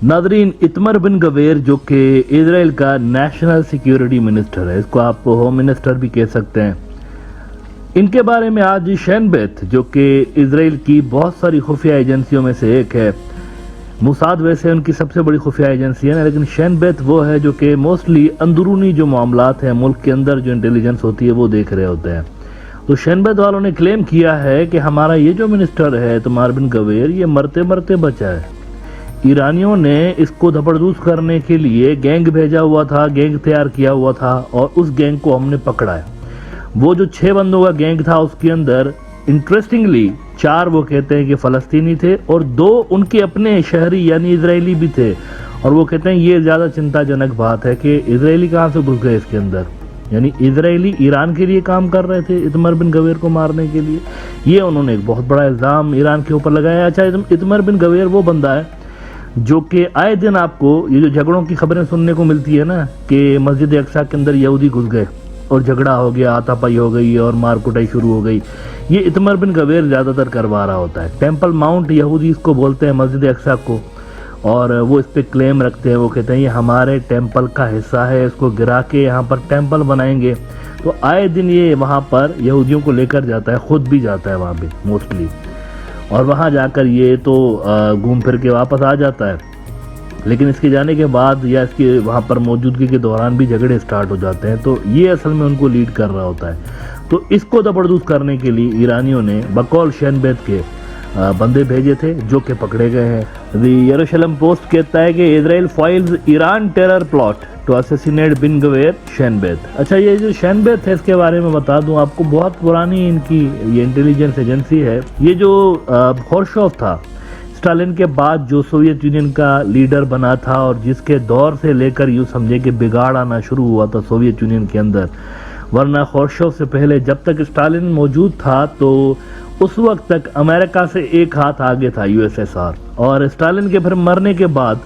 Nadreen, इतमर बिन गवेर जो कि Israel का नेशनल सिक्योरिटी मिनिस्टर है, इसको आप होम मिनिस्टर भी कह सकते हैं, इनके बारे में आज शैन बेथ जो कि इजराइल की बहुत सारी खुफिया एजेंसियों में से एक है, मुसाद वैसे उनकी सबसे बड़ी खुफिया एजेंसी है ना, लेकिन शैन बेथ वो है जो कि मोस्टली अंदरूनी जो मामलात हैं मुल्क के अंदर जो इंटेलिजेंस होती है वो देख रहे होते हैं। तो शैन बेथ वालों ने क्लेम किया है कि हमारा ये जो मिनिस्टर है इतमर बिन गवेर, ये मरते मरते बचा है। ईरानियों ने इसको धपड़दूस करने के लिए गैंग भेजा हुआ था, गैंग तैयार किया हुआ था और उस गैंग को हमने पकड़ा है। वो जो 6 बंदों का गैंग था उसके अंदर इंटरेस्टिंगली 4 वो कहते हैं कि फलस्तीनी थे और 2 उनके अपने शहरी यानी इजरायली भी थे। और वो कहते हैं ये ज़्यादा चिंताजनक बात है कि इजरायली कहाँ से घुस गए इसके अंदर, यानी इजरायली ईरान के लिए काम कर रहे थे इतमर बिन गवेर को मारने के लिए। ये उन्होंने एक बहुत बड़ा इल्ज़ाम ईरान के ऊपर लगाया। अच्छा, इतमर बिन गवेर वो बंदा है जो कि आए दिन आपको ये जो झगड़ों की खबरें सुनने को मिलती है ना कि मस्जिद अक्सा के अंदर यहूदी घुस गए और झगड़ा हो गया, हाथापाई हो गई और मार कुटाई शुरू हो गई, ये इतमर बिन गवेर ज़्यादातर करवा रहा होता है। टेम्पल माउंट यहूदी इसको बोलते हैं मस्जिद अक्सा को, और वो इस पर क्लेम रखते हैं। वो कहते हैं ये हमारे टेम्पल का हिस्सा है, इसको गिरा के यहाँ पर टेम्पल बनाएंगे। तो आए दिन ये वहाँ पर यहूदियों को लेकर जाता है, खुद भी जाता है वहाँ पे मोस्टली, और वहाँ जाकर ये तो घूम फिर के वापस आ जाता है। लेकिन इसके जाने के बाद या इसके वहाँ पर मौजूदगी के दौरान भी झगड़े स्टार्ट हो जाते हैं। तो ये असल में उनको लीड कर रहा होता है। तो इसको दबड़दूस करने के लिए ईरानियों ने बकौल शैन बेथ के बंदे भेजे थे जो कि पकड़े गए हैं। द यरूशलेम पोस्ट कहता है कि Israel files Iran terror plot to assassinate Ben Gvir Shin Bet. अच्छा, ये जो शैन बेथ है इसके बारे में बता दूं आपको, बहुत पुरानी इनकी ये इंटेलिजेंस एजेंसी है। ये जो खुर्शचोव था, स्टालिन के बाद जो सोवियत यूनियन का लीडर बना था और जिसके दौर से लेकर यूँ समझे कि बिगाड़ आना शुरू हुआ था सोवियत यूनियन के अंदर, वरना खुर्शचोव से पहले जब तक स्टालिन मौजूद था तो उस वक्त तक अमेरिका से एक हाथ आगे था यूएसएसआर, और स्टालिन के फिर मरने के बाद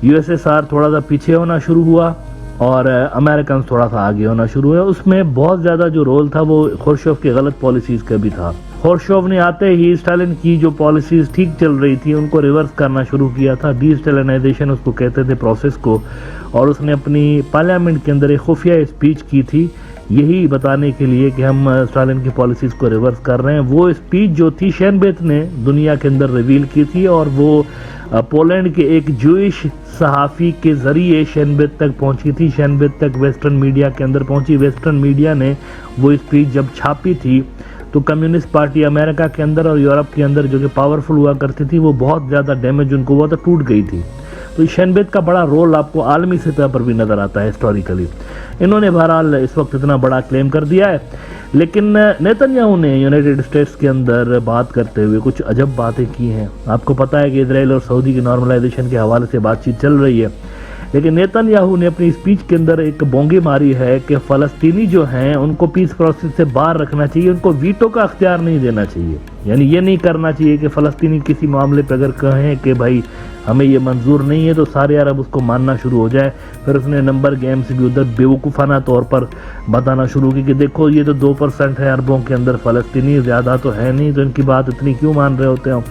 यूएसएसआर थोड़ा सा पीछे होना शुरू हुआ और अमेरिकन थोड़ा सा आगे होना शुरू हुआ। उसमें बहुत ज़्यादा जो रोल था वो खुर्शचोव की गलत पॉलिसीज़ का भी था। खुर्शचोव ने आते ही स्टालिन की जो पॉलिसीज़ ठीक चल रही थी उनको रिवर्स करना शुरू किया था, डीस्टालिनाइजेशन उसको कहते थे प्रोसेस को, और उसने अपनी पार्लियामेंट के अंदर एक खुफिया स्पीच की थी यही बताने के लिए कि हम स्टालिन की पॉलिसीज़ को रिवर्स कर रहे हैं। वो स्पीच जो थी शैन बेथ ने दुनिया के अंदर रिवील की थी और वो पोलैंड के एक जूइश सहाफ़ी के ज़रिए शैन बेथ तक पहुंची थी। शैन बेथ तक वेस्टर्न मीडिया के अंदर पहुंची। वेस्टर्न मीडिया ने वो स्पीच जब छापी थी तो कम्युनिस्ट पार्टी अमेरिका के अंदर और यूरोप के अंदर जो कि पावरफुल हुआ करती थी वो बहुत ज़्यादा डैमेज उनको हुआ तो टूट गई थी। तो शैन बेथ का बड़ा रोल आपको आलमी सतह पर भी नज़र आता है हिस्टोरिकली। इन्होंने बहरहाल इस वक्त इतना बड़ा क्लेम कर दिया है, लेकिन नेतन्याहू ने यूनाइटेड स्टेट्स के अंदर बात करते हुए कुछ अजब बातें की हैं। आपको पता है कि इजराइल और सऊदी की नॉर्मलाइजेशन के हवाले से बातचीत चल रही है, लेकिन नेतन्याहू ने अपनी स्पीच के अंदर एक बोंगी मारी है कि फ़लस्तीनी जो हैं उनको पीस प्रोसेस से बाहर रखना चाहिए, उनको वीटो का अख्तियार नहीं देना चाहिए। यानी ये नहीं करना चाहिए कि फ़लस्तीनी किसी मामले पर अगर कहें कि भाई हमें ये मंजूर नहीं है तो सारे अरब उसको मानना शुरू हो जाए। फिर उसने नंबर गेम्स भी उधर बेवकूफ़ाना तौर पर बताना शुरू की कि देखो ये तो 2% है अरबों के अंदर फ़लस्तीनी, ज़्यादा तो है नहीं, तो इनकी बात इतनी क्यों मान रहे होते हो।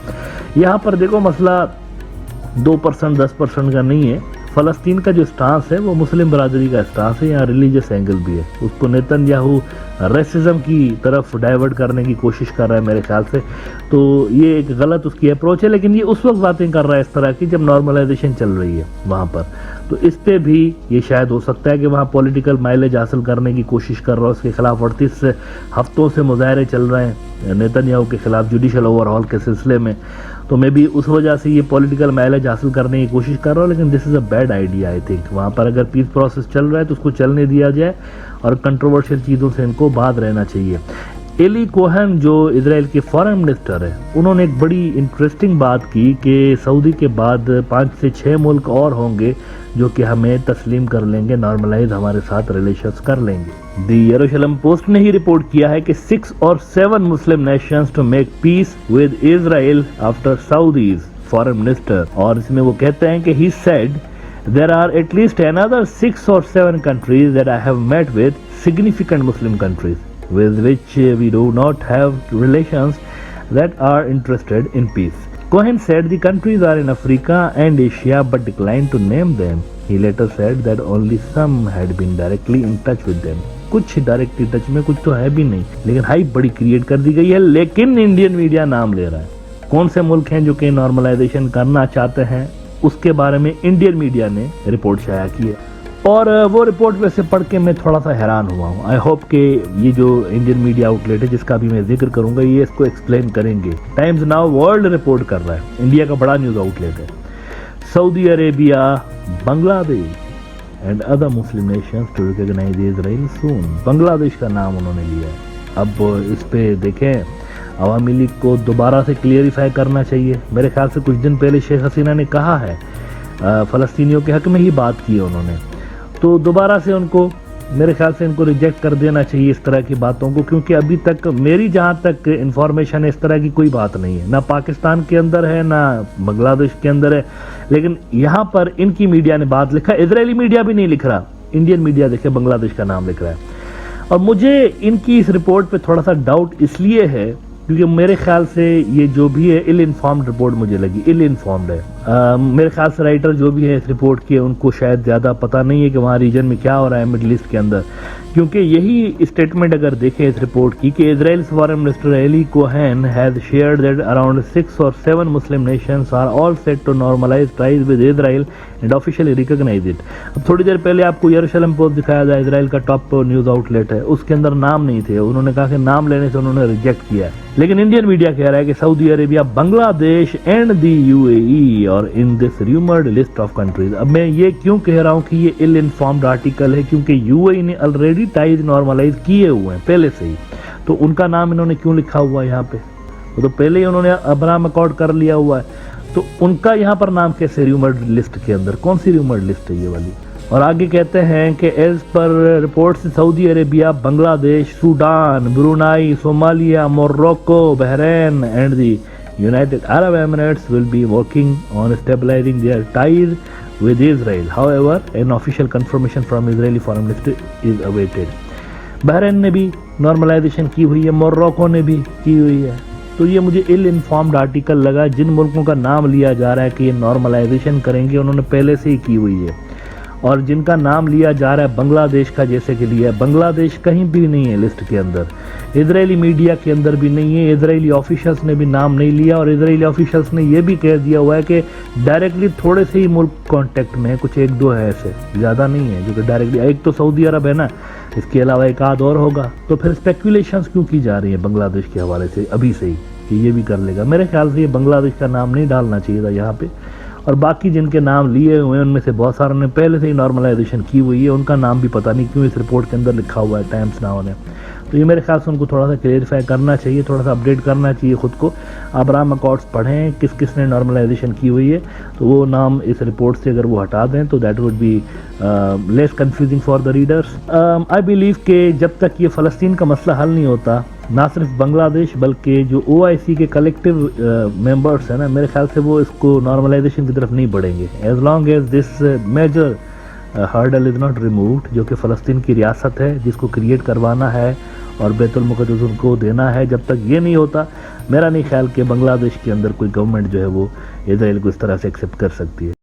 यहाँ पर देखो मसला 2% 10% का नहीं है। फ़लस्तीन का जो स्टांस है वो मुस्लिम बरादरी का स्टांस है, यहाँ रिलीजियस एंगल भी है। उसको नेतन्याहू रेसिज्म की तरफ डाइवर्ट करने की कोशिश कर रहा है मेरे ख्याल से। तो ये एक गलत उसकी अप्रोच है, लेकिन ये उस वक्त बातें कर रहा है इस तरह की जब नॉर्मलाइजेशन चल रही है वहाँ पर। तो इस पे भी ये शायद हो सकता है कि वहाँ पॉलिटिकल माइलेज हासिल करने की कोशिश कर रहा है। उसके खिलाफ 38 हफ्तों से मुजाहरे चल रहे हैं नेतन्याहू के खिलाफ जुडिशल ओवरहॉल के सिलसिले में, तो मे भी उस वजह से ये पॉलिटिकल माइलेज हासिल करने की कोशिश कर रहा हूँ। लेकिन this is a bad idea I think. वहाँ पर अगर पीस प्रोसेस चल रहा है तो उसको चलने दिया जाए और कंट्रोवर्शियल चीज़ों से इनको बात रहना चाहिए। एली कोहन जो इजराइल के फॉरेन मिनिस्टर है, उन्होंने एक बड़ी इंटरेस्टिंग बात की कि सऊदी के बाद 5 से 6 मुल्क और होंगे जो कि हमें तस्लीम कर लेंगे, नॉर्मलाइज हमारे साथ रिलेशंस कर लेंगे। द यरूशलेम पोस्ट ने ही रिपोर्ट किया है कि 6 और 7 Muslim nations to make peace with Israel after Saudi's foreign minister, और इसमें वो कहते हैं कि he said there are at least another 6 or 7 countries that I have met with, significant Muslim countries with which we do not have relations that are interested in peace. Cohen said the countries are in Africa and Asia but declined to name them. He later said that only some had been directly in touch with them. कुछ directly touch में कुछ तो है भी नहीं, लेकिन hype बड़ी create कर दी गई है। लेकिन इंडियन मीडिया नाम ले रहा है। कौन से मुल्क हैं जो कि नॉर्मलाइजेशन करना चाहते हैं, उसके बारे में इंडियन मीडिया ने रिपोर्ट शाया की है, और वो रिपोर्ट वैसे पढ़ के मैं थोड़ा सा हैरान हुआ हूँ। आई होप कि ये जो इंडियन मीडिया आउटलेट है जिसका भी मैं जिक्र करूंगा, ये इसको एक्सप्लेन करेंगे। टाइम्स नाउ वर्ल्ड रिपोर्ट कर रहा है, इंडिया का बड़ा न्यूज आउटलेट है। Saudi Arabia, Bangladesh and other Muslim nations to recognise Israel soon. Bangladesh का नाम उन्होंने लिया है। अब इस पे देखें, अवामी लीग को दोबारा से क्लियरिफाई करना चाहिए। मेरे ख्याल से कुछ दिन पहले शेख हसीना ने कहा है, फ़लस्तीनियों के हक में ही बात की है उन्होंने, तो दोबारा से उनको, मेरे ख्याल से इनको रिजेक्ट कर देना चाहिए इस तरह की बातों को, क्योंकि अभी तक मेरी जहाँ तक इंफॉर्मेशन है इस तरह की कोई बात नहीं है, ना पाकिस्तान के अंदर है ना बांग्लादेश के अंदर है। लेकिन यहाँ पर इनकी मीडिया ने बात लिखा, इजरायली मीडिया भी नहीं लिख रहा, इंडियन मीडिया देखे बांग्लादेश का नाम लिख रहा है। और मुझे इनकी इस रिपोर्ट पे थोड़ा सा डाउट इसलिए है क्योंकि मेरे ख्याल से ये जो भी है इल इन्फॉर्म्ड रिपोर्ट मुझे लगी, इल इन्फॉर्म्ड है। मेरे ख्याल से राइटर जो भी है इस रिपोर्ट के, उनको शायद ज़्यादा पता नहीं है कि वहाँ रीजन में क्या हो रहा है मिडल ईस्ट के अंदर, क्योंकि यही स्टेटमेंट अगर देखें इस रिपोर्ट की कि Israel's foreign minister Eli Cohen has shared that around 6 or 7 Muslim nations are all set to normalise ties with Israel and officially recognise it. अब थोड़ी देर पहले आपको यरूशलेम पोस्ट दिखाया था, इजराइल का टॉप न्यूज आउटलेट है, उसके अंदर नाम नहीं थे, उन्होंने कहा कि नाम लेने से उन्होंने रिजेक्ट किया। लेकिन इंडियन मीडिया कह रहा है कि Saudi Arabia, Bangladesh and the UAE और in this rumoured list of countries. अब मैं ये क्यों कह रहा हूँ कि ये इल इन्फॉर्म्ड आर्टिकल है, क्योंकि यूएई ने ऑलरेडी टाइज नॉर्मलाइज किए हुए हैं पहले से ही, तो उनका नाम इन्होंने क्यों लिखा हुआ है यहाँ पे? वो तो पहले ही उन्होंने अब्राहम अकॉर्ड कर लिया हुआ है, तो उनका यहाँ पर नाम कैसे रूमर्ड लिस्ट के अंदर? कौन सी रूमर्ड लिस्ट है ये वाली? और आगे कहते हैं कि as per reports Saudi Arabia, Bangladesh, Sudan, Brunei, Somalia, Morocco, Bahrain and the United Arab Emirates will be working on stabilizing their ties with Israel. However, an official confirmation from Israeli Foreign Ministry is awaited. Bahrain ने भी normalisation की हुई है, Morocco ने भी की हुई है। तो ये मुझे इल इन्फॉर्म्ड आर्टिकल लगा। जिन मुल्कों का नाम लिया जा रहा है कि ये नॉर्मलाइजेशन करेंगे, उन्होंने पहले से ही की हुई है, और जिनका नाम लिया जा रहा है बांग्लादेश का जैसे कि लिया है, बांग्लादेश कहीं भी नहीं है लिस्ट के अंदर, इजरायली मीडिया के अंदर भी नहीं है, इजरायली ऑफिशियल्स ने भी नाम नहीं लिया, और इजरायली ऑफिशियल्स ने ये भी कह दिया हुआ है कि डायरेक्टली थोड़े से ही मुल्क कांटेक्ट में है, कुछ 1-2 है, ऐसे ज़्यादा नहीं है जो कि डायरेक्टली, एक तो सऊदी अरब है ना, इसके अलावा एक आध और होगा। तो फिर स्पेकुलेशंस क्यों की जा रही है बांग्लादेश के हवाले से अभी से ही कि ये भी कर लेगा? मेरे ख्याल से ये बांग्लादेश का नाम नहीं डालना चाहिए था यहाँ पे, और बाकी जिनके नाम लिए हुए हैं उनमें से बहुत सारों ने पहले से ही नॉर्मलाइजेशन की हुई है, उनका नाम भी पता नहीं क्यों इस रिपोर्ट के अंदर लिखा हुआ है टाइम्स नाउ ने। तो ये मेरे ख्याल से उनको थोड़ा सा क्लियरिफाई करना चाहिए, थोड़ा सा अपडेट करना चाहिए खुद को। अब्राहम अकॉर्ड्स पढ़ें किस किस ने नॉर्मलाइजेशन की हुई है, तो वो नाम इस रिपोर्ट से अगर वो हटा दें तो that would be less confusing for the readers. I believe कि जब तक ये फ़लस्तीन का मसला हल नहीं होता, ना सिर्फ बांग्लादेश बल्कि जो OIC के कलेक्टिव मेंबर्स हैं ना, मेरे ख्याल से वो इसको नॉर्मलाइजेशन की तरफ नहीं बढ़ेंगे। As long as this major hurdle is not removed, जो कि फ़लस्तीन की रियासत है जिसको क्रिएट करवाना है और बैतुल मुक़द्दस उनको देना है, जब तक ये नहीं होता मेरा नहीं ख्याल कि बांग्लादेश के अंदर कोई गवर्नमेंट जो है वो इजराइल को इस तरह से एक्सेप्ट कर सकती है।